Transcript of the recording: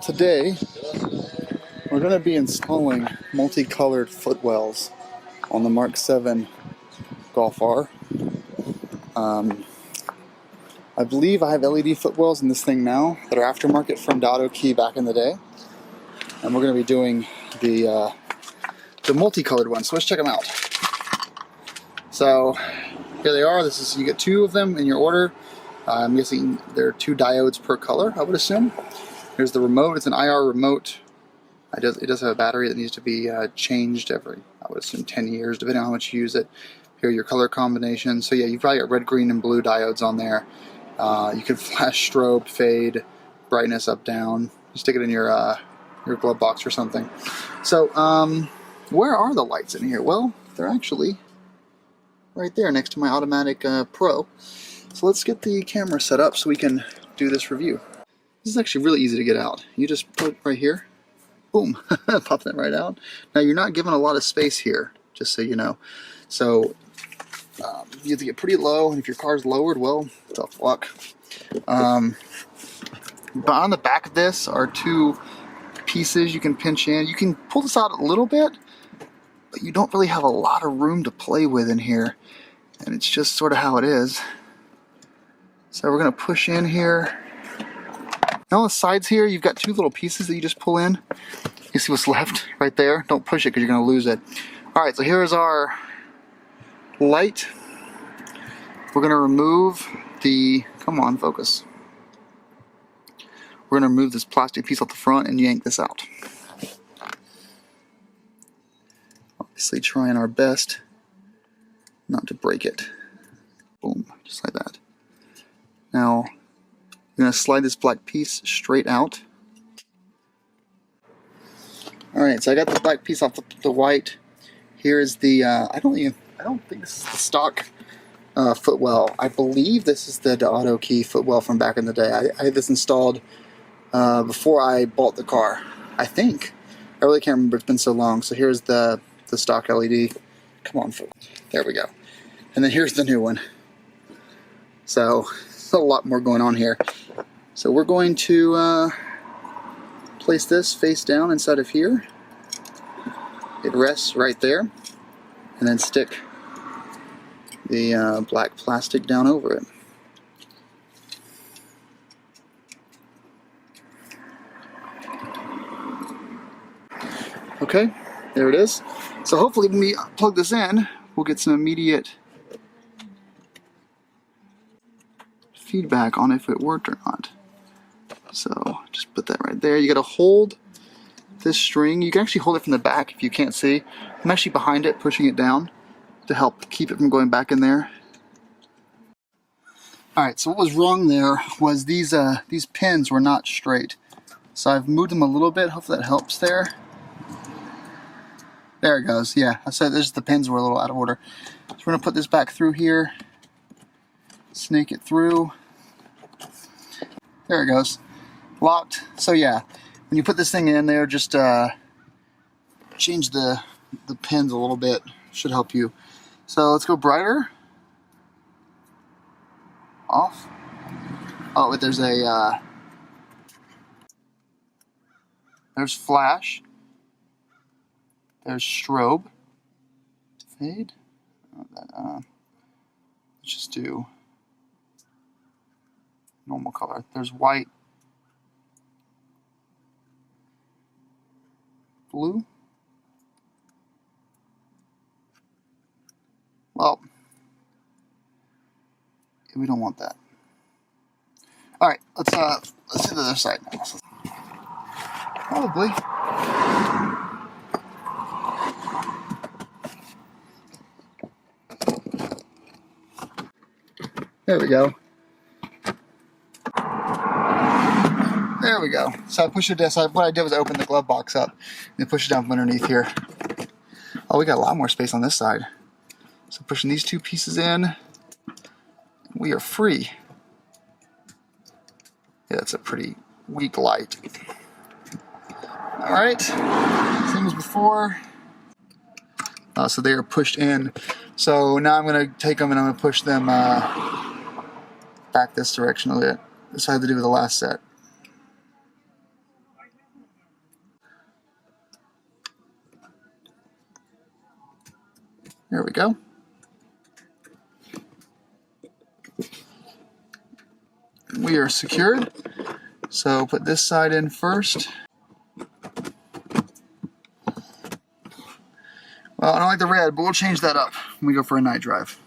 Today we're going to be installing multicolored footwells on the Mark 7 Golf R. I believe I have LED footwells in this thing now that are aftermarket from DeAutoLED back in the day, and we're going to be doing the multicolored ones. So let's check them out. So here they are. This is, you get two of them in your order. I'm guessing there are 2 diodes per color, I would assume. Here's the remote. It's an IR remote. It does have a battery that needs to be changed every, I would assume, 10 years, depending on how much you use it. Here are your color combinations. So yeah, you've probably got red, green, and blue diodes on there. You can flash, strobe, fade, brightness up, down. You stick it in your glove box or something. So where are the lights in here? Well, they're actually right there next to my automatic Pro. So let's get the camera set up so we can do this review. This is actually really easy to get out. You just put it right here. Boom, pop that right out. Now you're not given a lot of space here, just so you know. So you have to get pretty low, and if your car's lowered, well, tough luck. But on the back of this are 2 pieces you can pinch in. You can pull this out a little bit, but you don't really have a lot of room to play with in here, and it's just sort of how it is. So we're going to push in here. Now on the sides here, you've got 2 little pieces that you just pull in. You see what's left right there? Don't push it because you're going to lose it. Alright, so here's our light. We're going to remove the... Come on, focus. We're going to remove this plastic piece off the front and yank this out. Obviously trying our best not to break it. Boom, just like that. Now, I'm going to slide this black piece straight out. Alright, so I got the black piece off the white. Here is the, I don't think this is the stock Footwell. I believe this is the DeAutoLED Footwell from back in the day. I had this installed before I bought the car, I think. I really can't remember, it's been so long. So here's the stock LED. Come on, there we go. And then here's the new one. So, a lot more going on here. So we're going to place this face down inside of here. It rests right there, and then stick the black plastic down over it. Okay, there it is. So hopefully when we plug this in, we'll get some immediate feedback on if it worked or not. So just put that right there. You got to hold this string. You can actually hold it from the back if you can't see. I'm actually behind it, pushing it down to help keep it from going back in there. Alright, so what was wrong there was these pins were not straight. So I've moved them a little bit. Hopefully that helps there. There it goes. Yeah, I said the pins were a little out of order. So we're going to put this back through here. Snake it through. There it goes. Locked. So yeah, when you put this thing in there, just change the pins a little bit. Should help you. So let's go brighter. Off. Oh, but there's flash. There's strobe. Fade. Let's just do normal color. There's white, blue. Well, we don't want that. All right, let's do the other side now. Probably. There we go. There we go. So I pushed it down. So what I did was I opened the glove box up and push it down from underneath here. Oh, we got a lot more space on this side. So pushing these 2 pieces in, we are free. Yeah, that's a pretty weak light. All right, same as before. So they are pushed in. So now I'm going to take them and I'm going to push them back this direction a bit. This I had to do with the last set. There we go. We are secured. So put this side in first. Well, I don't like the red, but we'll change that up when we go for a night drive.